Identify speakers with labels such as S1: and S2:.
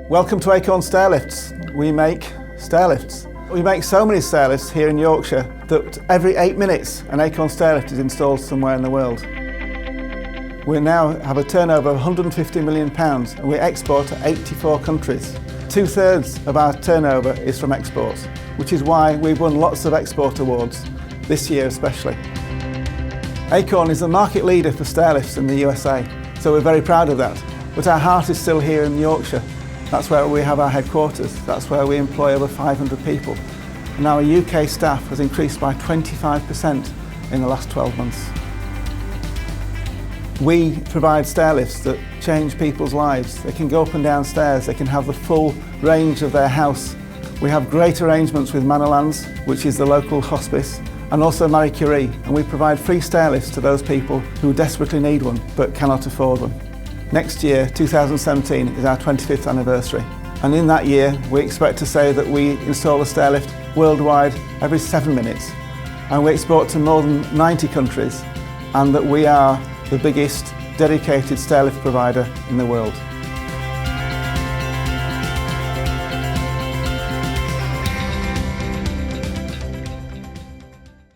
S1: Welcome to Acorn Stairlifts. We make stairlifts. We make so many stairlifts here in Yorkshire that every 8 minutes an Acorn Stairlift is installed somewhere in the world. We now have a turnover of £150 million and we export to 84 countries. 2/3 of our turnover is from exports, which is why we've won lots of export awards, this year especially. Acorn is the market leader for stairlifts in the USA, so we're very proud of that. But our heart is still here in Yorkshire. That's where we have our headquarters. That's where we employ over 500 people. And our UK staff has increased by 25% in the last 12 months. We provide stairlifts that change people's lives. They can go up and down stairs. They can have the full range of their house. We have great arrangements with Manorlands, which is the local hospice, and also Marie Curie. And we provide free stairlifts to those people who desperately need one but cannot afford one. Next year, 2017, is our 25th anniversary. And in that year, we expect to say that we install a stairlift worldwide every 7 minutes. And we export to more than 90 countries, and that we are the biggest dedicated stairlift provider in the world.